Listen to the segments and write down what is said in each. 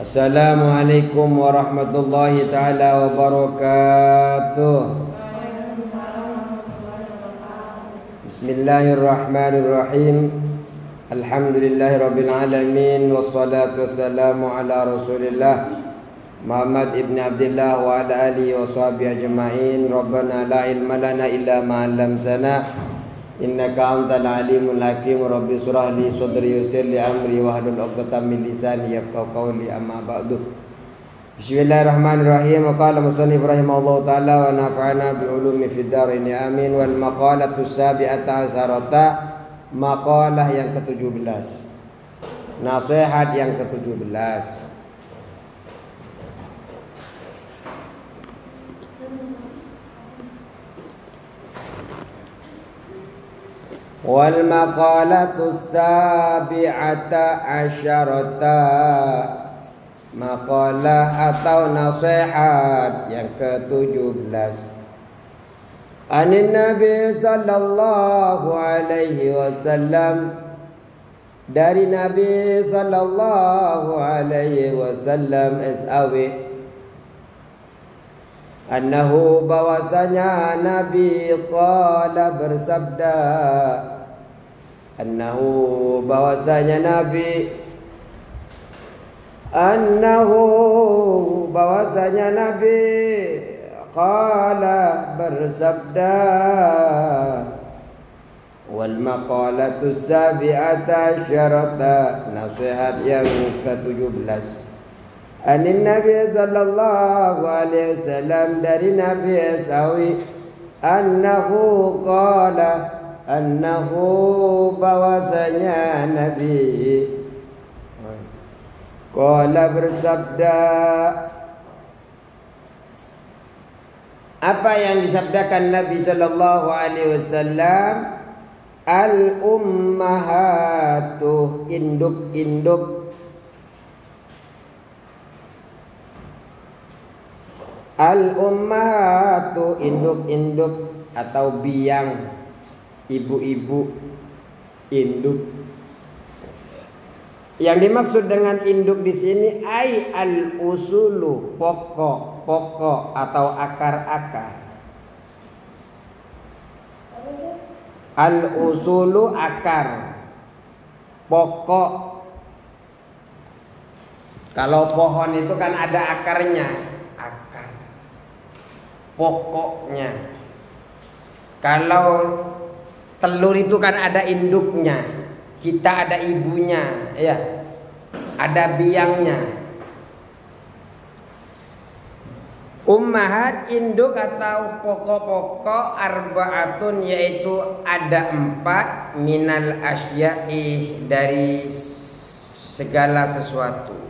Assalamualaikum warahmatullahi ta'ala wabarakatuh. Bismillahirrahmanirrahim. Alhamdulillahi rabbil alamin. Wassalatu wassalamu ala rasulillah Muhammad ibn Abdillah wa ala alihi wa sahbihi ajma'in. Rabbana la ilma lana illa ma 'allamtana innaka antal alimul hakim. Rabbi surah li sadri yassir li amri wahlul 'uqdatam min lisani yafqahu qawli, amma ba'du. Bismillahirrahmanirrahim. Wa qala musannif rahimahullahu ta'ala wa nafa'ana bi ulumi fid darin amin. Wal maqalatu sabi'ata asharata, maqalah yang ke-17, nasihat yang ke-17. Wal maqalatu sabi'ata asyarata, maqalah atau nasihat yang ke-17. Anin Nabi sallallahu alaihi wasallam, dari Nabi sallallahu alaihi wasallam SAW, annahu bahwasanya Nabi qala bersabda, annahu bahwasanya Nabi, annahu bahwasanya Nabi qala bersabda, wal maqalatu sabi'ata asyarata, nasihat yang ke-17. Anin Nabi sallallahu alaihi wasallam, dari Nabi SAW, annahu qala, annahu bahwasanya Nabi qala bersabda. Apa yang disabdakan Nabi sallallahu alaihi wasallam? Al ummahatu, induk-induk, al-ummahatu, induk-induk atau biang, ibu-ibu, induk. Yang dimaksud dengan induk di sini ai al-usulu, pokok-pokok atau akar-akar. Al-usulu akar, pokok. Kalau pohon itu kan ada akarnya, pokoknya. Kalau telur itu kan ada induknya, kita ada ibunya, ya, ada biangnya. Ummahat, induk atau pokok-pokok, arba'atun, yaitu ada 4, minal asya'i, dari segala sesuatu,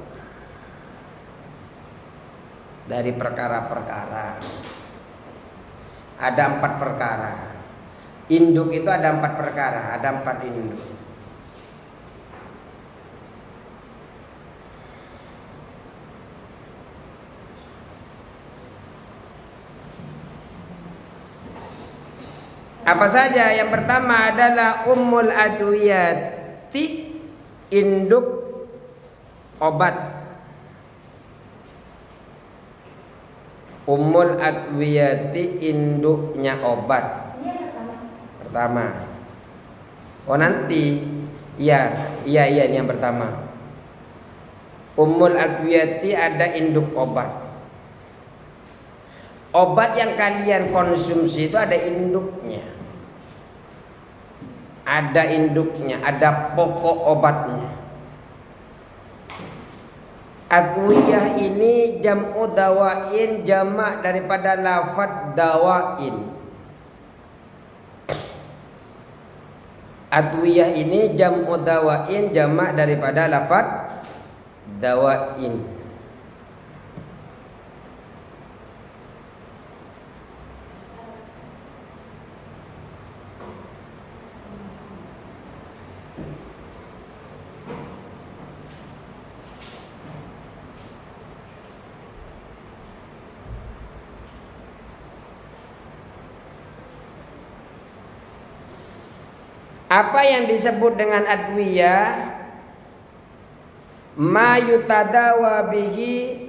dari perkara-perkara. Ada 4 perkara. Induk itu ada 4 perkara, ada 4 induk. Apa saja? Yang pertama adalah ummul adwiyati, induk obat. Ummul adwiyati, induknya obat. Pertama. Oh nanti. Iya ini yang pertama. Ummul adwiyati ada induk obat. Obat yang kalian konsumsi itu ada induknya. Ada induknya, ada pokok obatnya. Adwiyah ini jam'u dawain, jamak daripada lafaz dawain. Adwiyah ini jam'u dawain, jamak daripada lafaz dawain. Apa yang disebut dengan adwiyah? ma yutadawa bihi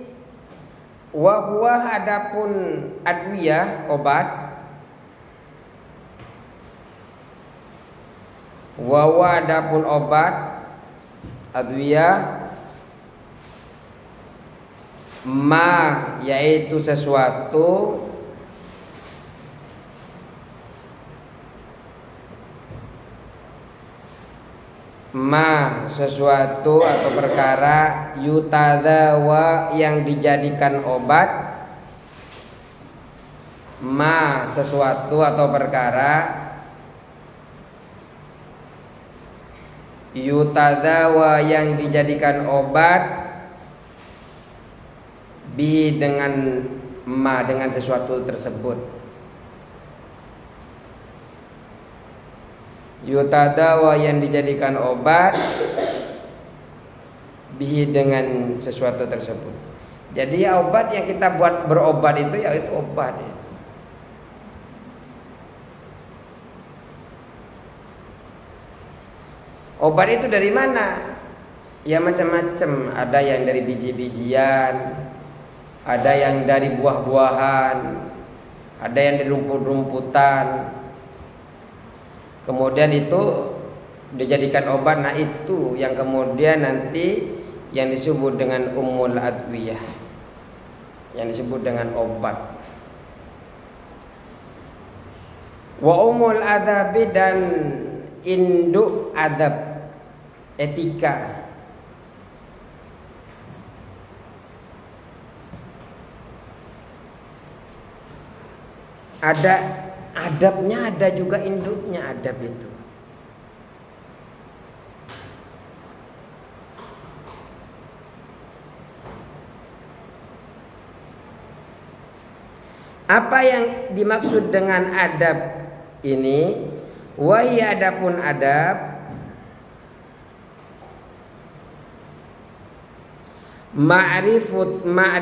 wa huwa adapun adwiyah obat, wa huwa adapun obat adwiyah ma yaitu sesuatu ma sesuatu atau perkara yutadawa yang dijadikan obat, ma sesuatu atau perkara yutadawa yang dijadikan obat bi dengan ma dengan sesuatu tersebut. Yutadawa yang dijadikan obat bihi dengan sesuatu tersebut. Jadi ya obat yang kita buat berobat itu ya itu obat ya. Obat itu dari mana? Ya macam-macam. Ada yang dari biji-bijian, ada yang dari buah-buahan, ada yang dari rumput-rumputan. Kemudian itu dijadikan obat. Nah itu yang kemudian nanti yang disebut dengan ummul adwiyah, yang disebut dengan obat. Wa ummul adabi dan induk adab, etika. Ada adabnya, ada juga induknya adab itu. Apa yang dimaksud dengan adab ini? Wahai adapun adab ma'rifatuma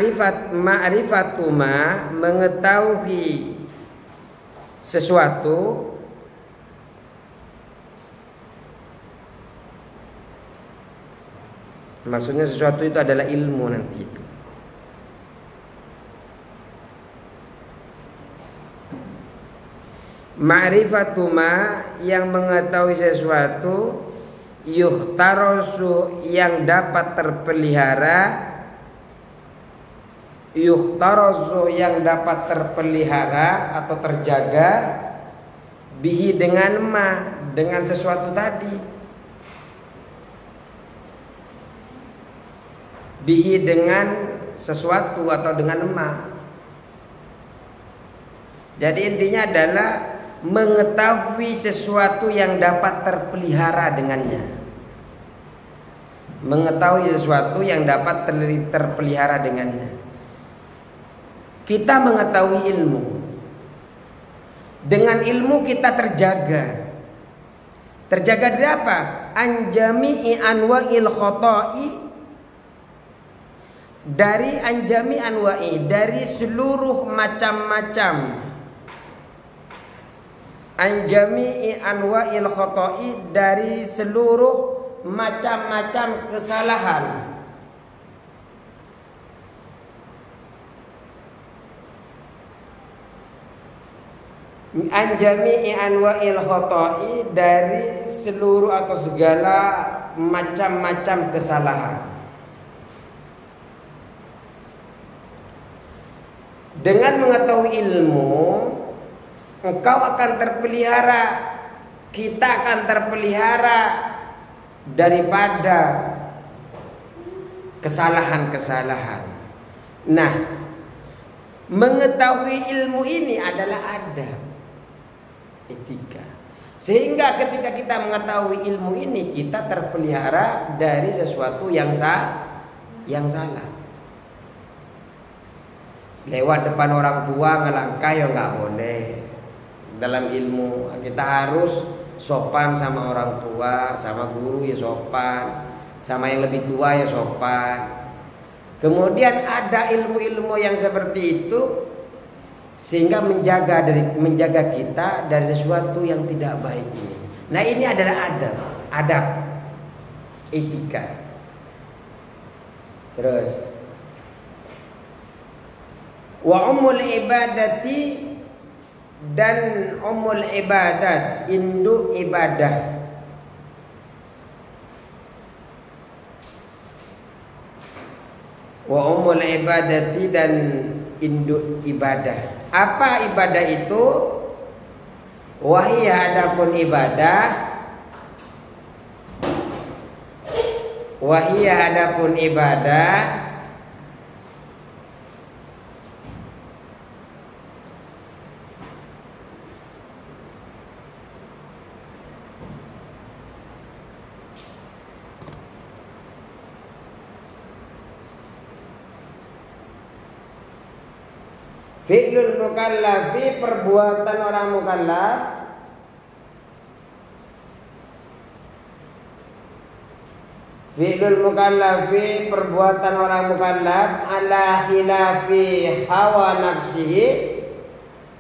mengetahui sesuatu maksudnya sesuatu itu adalah ilmu nanti itu. Ma'rifatuma yang mengetahui sesuatu yuhtarasu yang dapat terpelihara, yuhtarasu yang dapat terpelihara atau terjaga bihi dengan ma dengan sesuatu tadi, bihi dengan sesuatu atau dengan ma. Jadi intinya adalah mengetahui sesuatu yang dapat terpelihara dengannya. Mengetahui sesuatu yang dapat terpelihara dengannya. Kita mengetahui ilmu. Dengan ilmu kita terjaga. Terjaga dari apa? Anjami'i anwa'il khoto'i. Dari anjami anwa'i, dari seluruh macam-macam. Anjami'i anwa'il khoto'i, dari seluruh macam-macam kesalahan. Anjami'i anwa'il khoto'i, dari seluruh atau segala macam-macam kesalahan. Dengan mengetahui ilmu, engkau akan terpelihara, kita akan terpelihara daripada kesalahan-kesalahan. Nah, mengetahui ilmu ini adalah adab, etika. Sehingga ketika kita mengetahui ilmu ini, kita terpelihara dari sesuatu yang salah. Lewat depan orang tua ngelangkah ya nggak boleh. Dalam ilmu kita harus sopan sama orang tua, sama guru ya sopan, sama yang lebih tua ya sopan. Kemudian ada ilmu-ilmu yang seperti itu sehingga menjaga kita dari sesuatu yang tidak baik ini. Nah ini adalah adab, etika. Terus wa umul ibadati, dan umul ibadat, induk ibadah. Wa umul ibadati, dan induk ibadah. Apa ibadah itu? Wahia, adapun ibadah. Wahia, adapun ibadah. Fi'lul mukallafi, perbuatan orang mukallaf. Fi'lul mukallafi, perbuatan orang mukallaf, ala khilafi hawa nafsihi,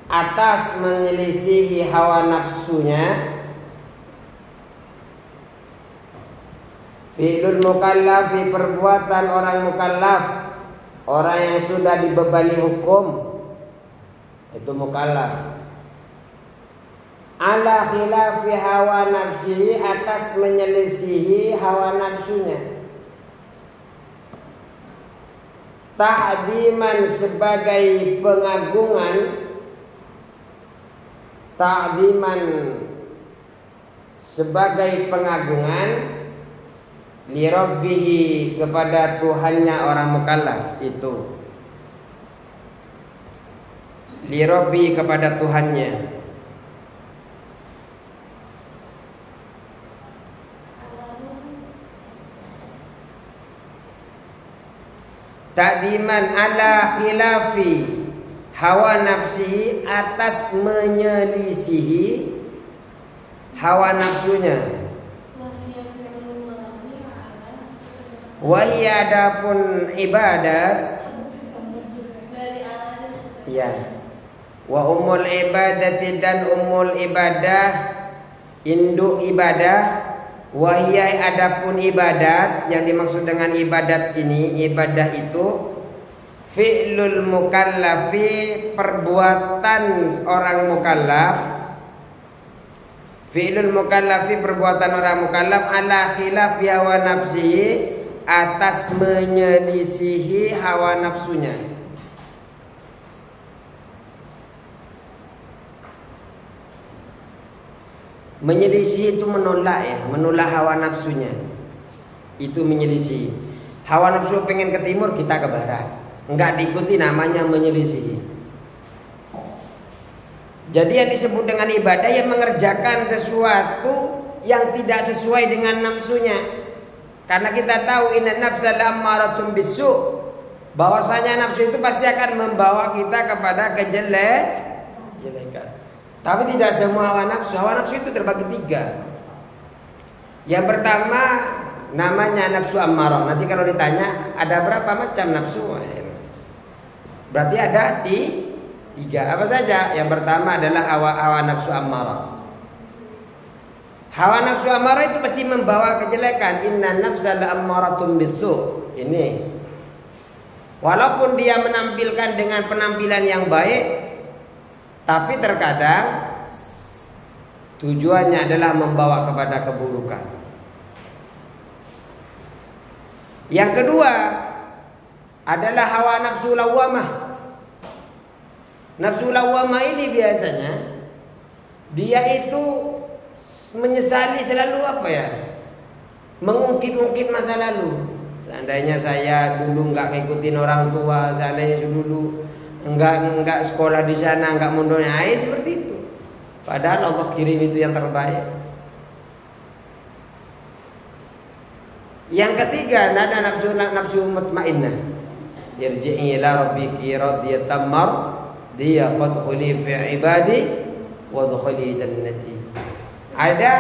atas menyelisihi hawa nafsunya. Fi'lul mukallafi, perbuatan orang mukallaf, orang yang sudah dibebani hukum, itu mukallaf. Ala khilafi hawa nafsihi, atas menyelisihi hawa nafsunya. Ta'diman, sebagai pengagungan. Ta'diman, sebagai pengagungan. Li rabbihi, kepada Tuhannya orang mukallaf itu. Li rabbi, kepada Tuhannya. Ta'diman ala khilafi hawa nafsihi, atas menyelisihi hawa nafsunya. Wahia, adapun ibadat. Ya. Wa umul ibadati, dan umul ibadah, induk ibadah. Wahia, adapun ibadat, yang dimaksud dengan ibadat ini, ibadah itu fi'lul mukallafi, perbuatan orang mukallaf. Fi'lul mukallafi, perbuatan orang mukallaf, ala khilafi hawa nafsihi, atas menyelisihi hawa nafsunya. Menyelisih itu menolak, ya, menolak hawa nafsunya. Itu menyelisih. Hawa nafsu pengen ke timur, kita ke barat. Enggak diikuti, namanya menyelisih. Jadi yang disebut dengan ibadah, yang mengerjakan sesuatu yang tidak sesuai dengan nafsunya. Karena kita tahu inna nafsa la'ammaratun bisu', bahwasanya nafsu itu pasti akan membawa kita kepada kejelekan. Tapi tidak semua hawa nafsu. Hawa nafsu itu terbagi 3. Yang pertama namanya nafsu ammarah. Nanti kalau ditanya ada berapa macam nafsu, berarti ada 3. Apa saja? Yang pertama adalah hawa nafsu ammarah. Hawa nafsu ammarah itu pasti membawa kejelekan. Inna nafsa la'ammaratun bisu'. Ini. Walaupun dia menampilkan dengan penampilan yang baik, tapi terkadang tujuannya adalah membawa kepada keburukan. Yang kedua adalah hawa nafsu lawamah. Nafsu lawamah ini biasanya dia itu menyesali selalu mengungkit-ungkit masa lalu. Seandainya saya dulu nggak ngikutin orang tua, seandainya dulu enggak sekolah di sana, enggak mundurnya, seperti itu. Padahal Allah kirim itu yang terbaik. Yang ketiga ada nafsu mutmainnah. Irji'i ila rabbiki radiyatan mardiyah fadkhuli fi ibadi wadkhuli jannati. Ada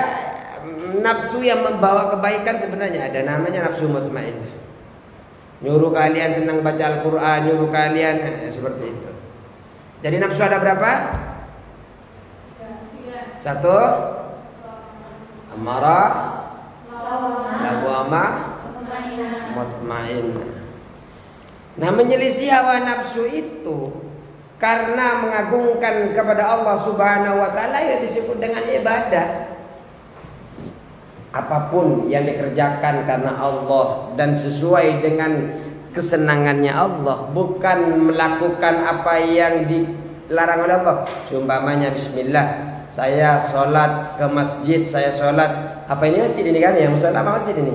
nafsu yang membawa kebaikan, sebenarnya ada namanya nafsu mutmainnah. Nyuruh kalian senang baca Al-Quran, nyuruh kalian seperti itu. Jadi nafsu ada berapa? 1 amarah, lawamah, mutmainnah. Nah, menyelisih hawa nafsu itu karena mengagungkan kepada Allah Subhanahu wa taala yang disebut dengan ibadah. Apapun yang dikerjakan karena Allah dan sesuai dengan kesenangannya Allah, bukan melakukan apa yang dilarang oleh Allah. Seumpamanya bismillah, saya sholat ke masjid, saya sholat. Apa ini masjid ini kan ya? Musola apa masjid ini?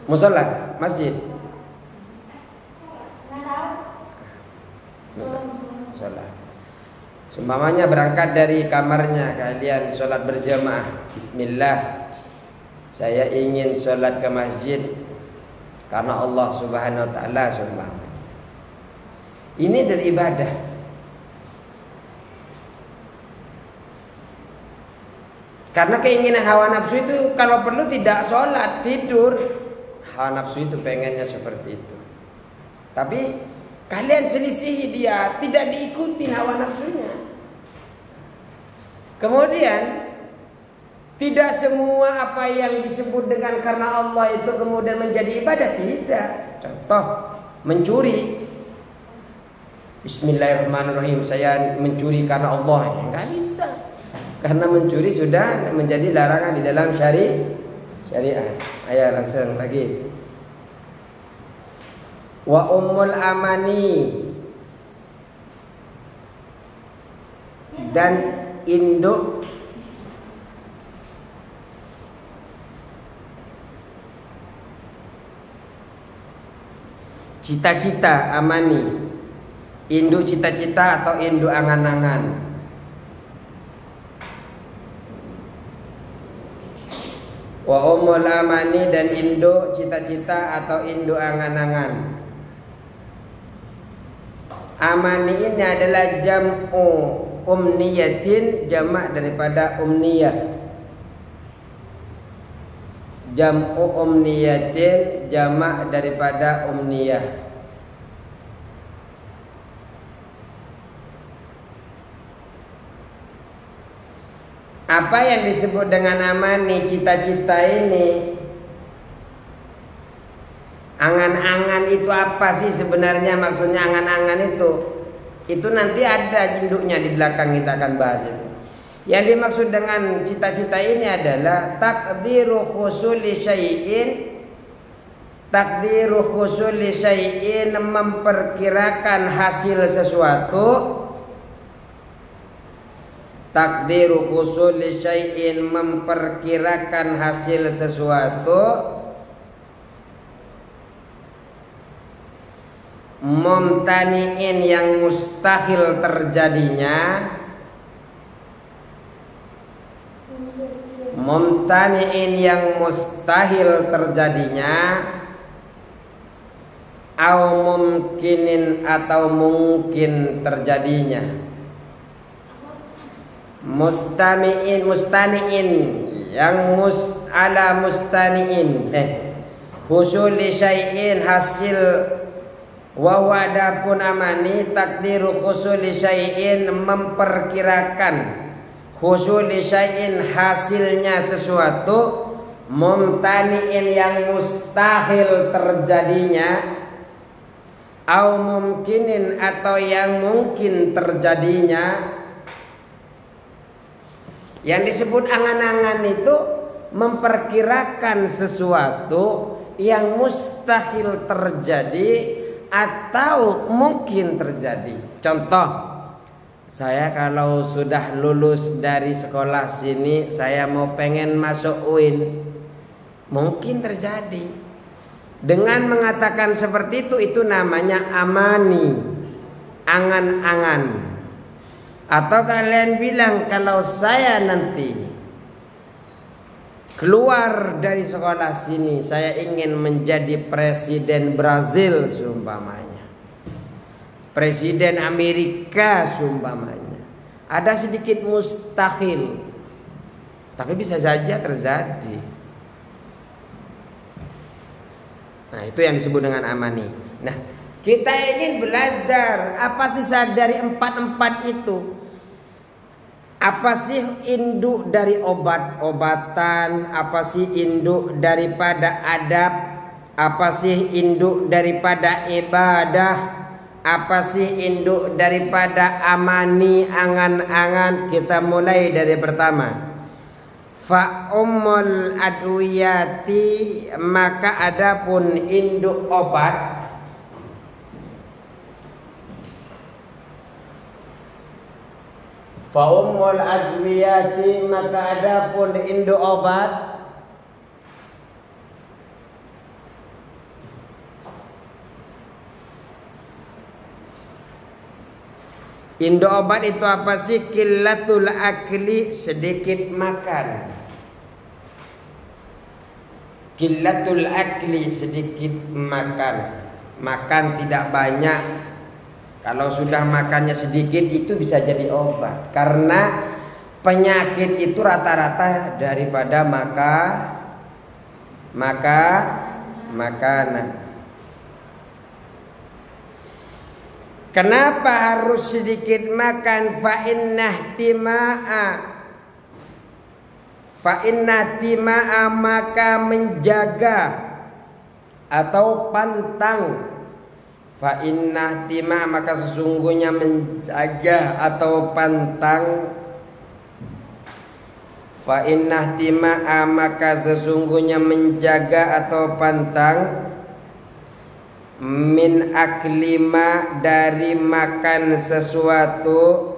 Musola, masjid. Sholat. Seumpamanya berangkat dari kamarnya kalian sholat berjamaah. Bismillah, saya ingin sholat ke masjid karena Allah Subhanahu wa taala. Seumpamanya ini adalah ibadah. Karena keinginan hawa nafsu itu kalau perlu tidak sholat, tidur. Hawa nafsu itu pengennya seperti itu. Tapi kalian selisihi dia, tidak diikuti hawa nafsunya. Kemudian tidak semua apa yang disebut dengan karena Allah itu kemudian menjadi ibadah, tidak. Contoh, mencuri. Bismillahirrahmanirrahim, saya mencuri karena Allah. Ya, enggak bisa. Karena mencuri sudah menjadi larangan di dalam syariat. Ayo langsung lagi. Wa ummul amani, dan induk cita-cita. Amani, induk cita-cita atau induk angan-angan. Wa ummul amani, dan induk cita-cita atau induk angan-angan. Amani ini adalah jam'u umniyatin, jamak daripada umniyah. Jam'u umniyatin, jamak daripada umniyah. Apa yang disebut dengan amani, cita-cita ini? Angan-angan itu apa sih sebenarnya, maksudnya angan-angan itu? Itu nanti ada induknya di belakang, kita akan bahas itu. Yang dimaksud dengan cita-cita ini adalah takdiru husuli syai'in. Takdiru husuli syai'in, memperkirakan hasil sesuatu. Takdiru husuli syai'in, memperkirakan hasil sesuatu. Mumtani'in, yang mustahil terjadinya. Mumtani'in, yang mustahil terjadinya. Au mumkinin, atau mungkin terjadinya. Mustani'in, yang ala mustani'in. Husuli syai'in, hasil. Wa wadapun amani, takdiru husuli syai'in, memperkirakan husuli syai'in, hasilnya sesuatu. Mumtani'in, yang mustahil terjadinya. Au mumkinin, atau yang mungkin terjadinya. Yang disebut angan-angan itu memperkirakan sesuatu yang mustahil terjadi atau mungkin terjadi. Contoh, saya kalau sudah lulus dari sekolah sini, saya mau pengen masuk UIN, mungkin terjadi. Dengan mengatakan seperti itu namanya amani, angan-angan. Atau kalian bilang, kalau saya nanti keluar dari sekolah sini, saya ingin menjadi presiden Brazil seumpamanya, presiden Amerika seumpamanya. Ada sedikit mustahil, tapi bisa saja terjadi. Nah, itu yang disebut dengan amani. Nah, kita ingin belajar apa sih dari empat itu. Apa sih induk dari obat-obatan? Apa sih induk daripada adab? Apa sih induk daripada ibadah? Apa sih induk daripada amani angan-angan? Kita mulai dari pertama. Fa ummul adwiyati, maka adapun induk obat. Fa ummul adwiyati, maka adapun induk obat. Induk obat itu apa sih? Qillatul akli, sedikit makan. Qillatul akli, sedikit makan. Makan tidak banyak. Kalau sudah makannya sedikit itu bisa jadi obat. Karena penyakit itu rata-rata daripada makanan. Kenapa harus sedikit makan? Fa inna tima'a, maka menjaga atau pantang. Fa inna tima'a, maka sesungguhnya menjaga atau pantang. Fa inna tima'a, maka sesungguhnya menjaga atau pantang. Min aklima, dari makan sesuatu.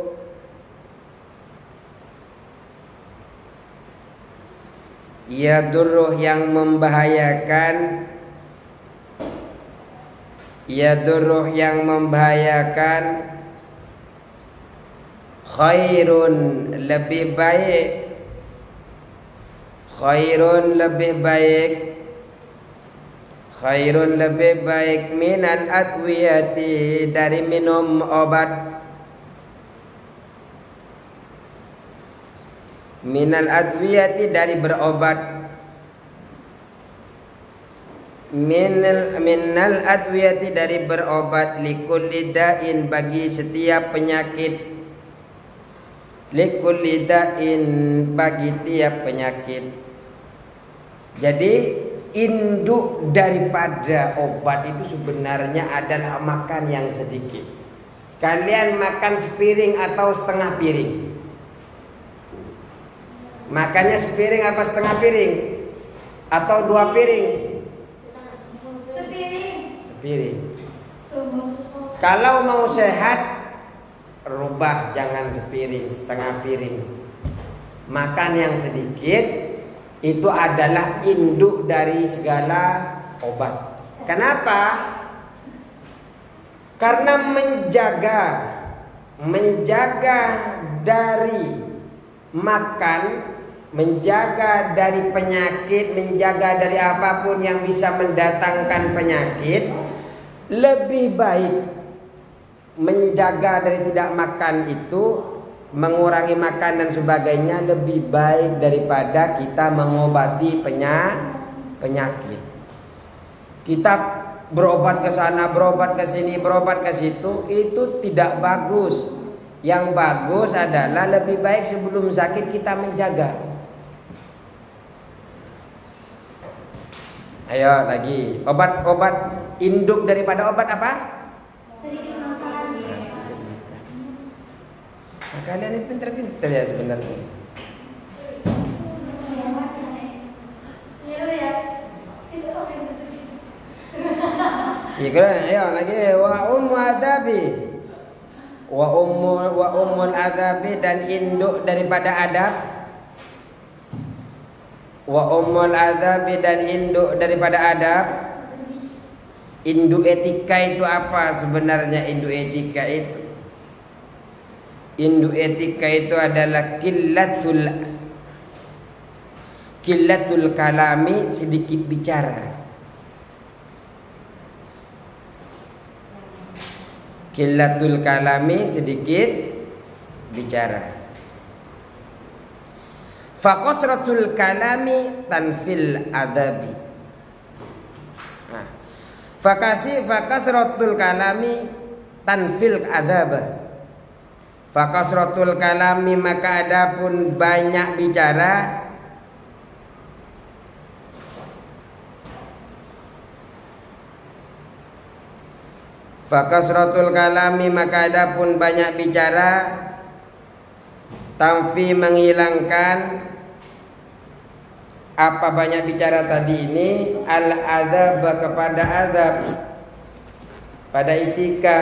Yadurruh, yang membahayakan. Yadurruh, yang membahayakan. Khairun, lebih baik. Khairun, lebih baik. Khairun, lebih baik. Minal adwiyati, dari minum obat. Minal adwiyati, dari berobat. Minal adwiyati, dari berobat. Likulli da'in, bagi setiap penyakit. Likulli da'in, bagi tiap penyakit. Jadi induk daripada obat itu sebenarnya adalah makan yang sedikit. Kalian makan sepiring atau setengah piring? Makannya sepiring apa setengah piring? Atau 2 piring? Sepiring. Kalau mau sehat, rubah, jangan sepiring, setengah piring. Makan yang sedikit. Itu adalah induk dari segala obat. Kenapa? Karena menjaga dari makan, menjaga dari penyakit, menjaga dari apapun yang bisa mendatangkan penyakit, lebih baik menjaga dari tidak makan itu, mengurangi makan dan sebagainya, lebih baik daripada kita mengobati penyakit. Kita berobat ke sana, berobat ke sini, berobat ke situ, itu tidak bagus. Yang bagus adalah lebih baik sebelum sakit kita menjaga. Ayo lagi, obat-obat induk daripada obat apa? Sedikit makan. Nah, kalian ini pintar-pintar ya sebenarnya. Ayo lagi, wa ummu adabi, wa ummul adabi, dan induk daripada adab. Wa ummul adabi, dan induk daripada adab. Induk etika itu apa sebenarnya? Induk etika itu adalah qillatul kalami, sedikit bicara. Qillatul kalami, sedikit bicara. Faqasratul kalami tanfil adabi. Faqasratul kalami tanfil adab. Faqasratul kalami, maka adapun banyak bicara, Fakasratul kalami, maka adapun banyak bicara, tanfi menghilangkan apa banyak bicara tadi ini, al-adzab kepada azab pada itika,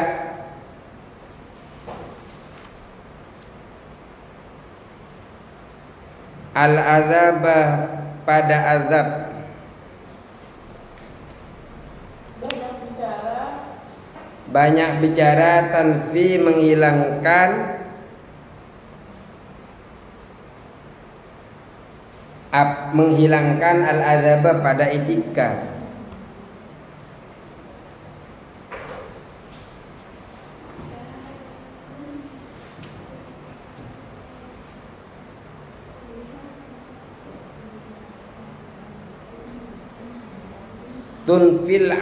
al-adzab pada azab. Banyak bicara tanfi menghilangkan al-adzab pada etika. Tunfil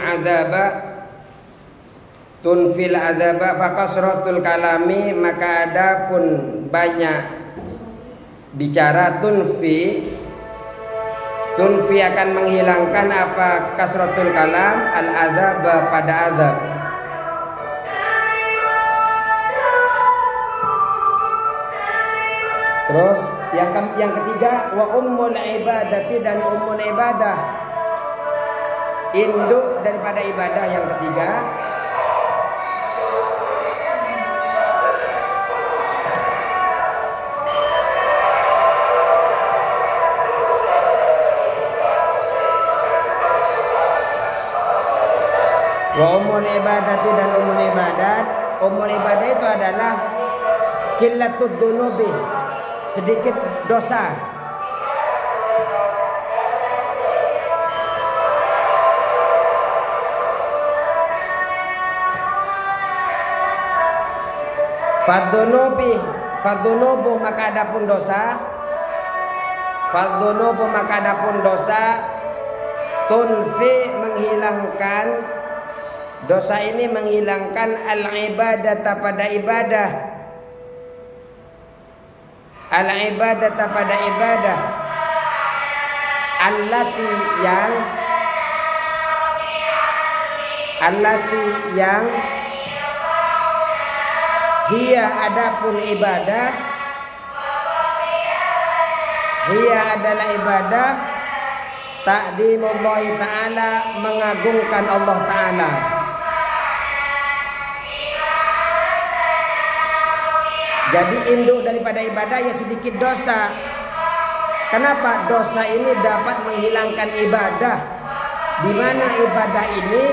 adzaba fakasratul kalami, maka adapun banyak bicara, tunfi akan menghilangkan apa kasratul kalam, al adzab pada azab. Terus yang ketiga, wa ummul ibadati, dan ummul ibadah, induk daripada ibadah yang ketiga. Wa ummul ibadati, dan ummul ibadat. Ummul ibadah itu adalah qillatud dunubi, sedikit dosa. Fadzunubu maka adapun dosa. Fadzunubu maka adapun dosa. Tunfi menghilangkan, dosa ini menghilangkan al-ibadata pada ibadah. Al-ibadata pada ibadah. Allati yang hiya adapun ibadah. Hiya adalah ibadah ta'dimullah ta'ala, mengagungkan Allah ta'ala. Jadi induk daripada ibadah ya sedikit dosa. Kenapa? Dosa ini dapat menghilangkan ibadah, di mana ibadah ini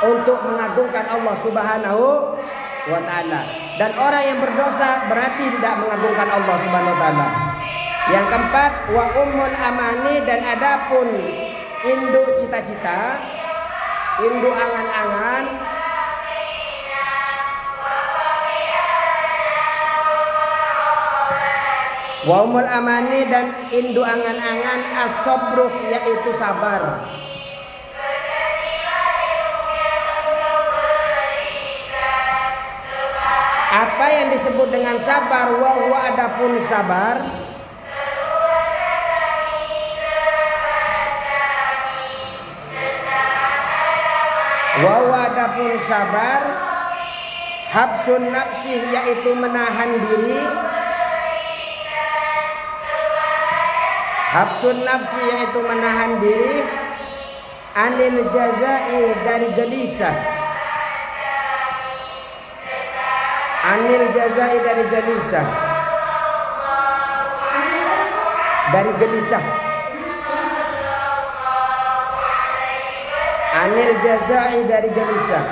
untuk mengagungkan Allah Subhanahu wa ta'ala. Dan orang yang berdosa berarti tidak mengagungkan Allah Subhanahu wa ta'ala. Yang keempat, wa ummul amani, dan adapun induk cita-cita, induk angan-angan. Wa ummul amani, dan induk angan-angan, as-sabruh, yaitu sabar. Apa yang disebut dengan sabar? Wa huwa adapun sabar, wa huwa adapun sabar, habsun nafsi, yaitu menahan diri. Habsun nafsi, yaitu menahan diri. Anil jazai, dari gelisah. Anil jazai, dari gelisah. Dari gelisah. Anil jazai, dari gelisah.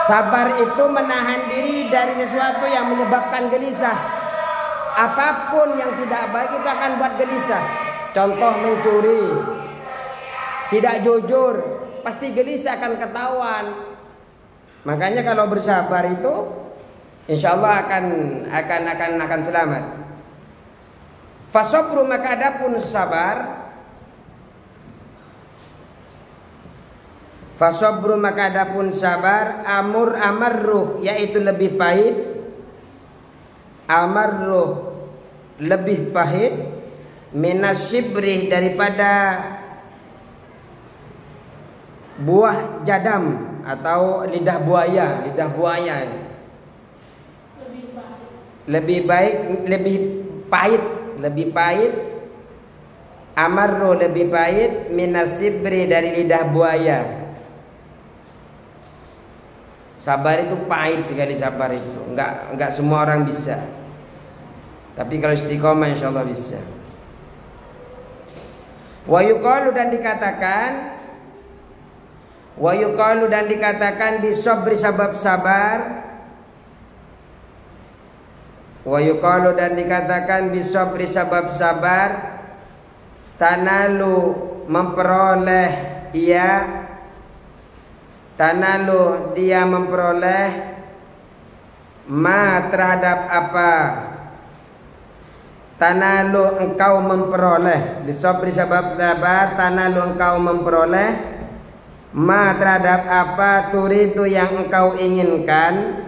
Sabar itu menahan diri dari sesuatu yang menyebabkan gelisah. Apapun yang tidak baik itu akan buat gelisah. Contoh mencuri, tidak jujur, pasti gelisah, akan ketahuan. Makanya kalau bersabar itu insya Allah akan selamat. Fasabru, maka adapun sabar. Fasabru, maka adapun sabar, amarruh, yaitu lebih pahit. Amarruh, lebih pahit. Minas sibrih, daripada buah jadam atau lidah buaya. Lebih pahit. Amarru lebih pahit minasibri dari lidah buaya. Sabar itu pahit sekali, sabar itu. Enggak semua orang bisa. Tapi kalau istiqomah insyaallah bisa. Wa yuqalu dan dikatakan bisabri sabab sabar. Wa yuqalu dan dikatakan bisabri sabab sabar. Tanalu dia memperoleh ma terhadap apa. Tanalu engkau memperoleh bisabri sabab sabar. Tanalu engkau memperoleh ma terhadap apa turidu yang engkau inginkan.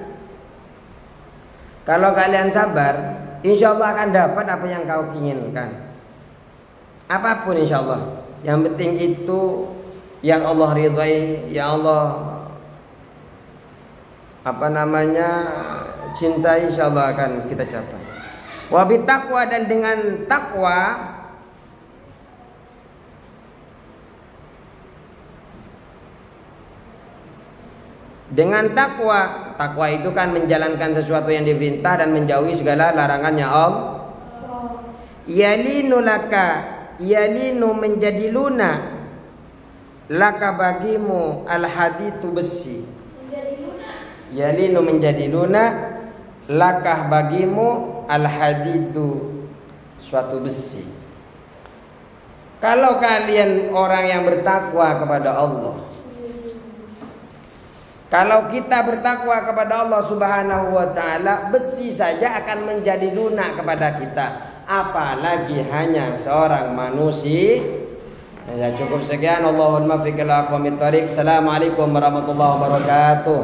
Kalau kalian sabar, insyaallah akan dapat apa yang kau inginkan. Apapun insyaallah. Yang penting itu yang Allah ridhai, yang Allah cintai, insyaallah akan kita capai. Wa bitaqwa dan dengan takwa. Dengan takwa itu kan menjalankan sesuatu yang diperintah dan menjauhi segala larangannya Allah. Yalinu menjadi lunak laka bagimu al-haditu besi. Yalinu menjadi lunak laka bagimu al-haditu suatu besi. Kalau kalian orang yang bertakwa kepada Allah, kalau kita bertakwa kepada Allah Subhanahu wa taala, besi saja akan menjadi lunak kepada kita. Apalagi hanya seorang manusia. Ya cukup sekian. Allahumma fiqil aqwamit thariq. Assalamualaikum warahmatullahi wabarakatuh.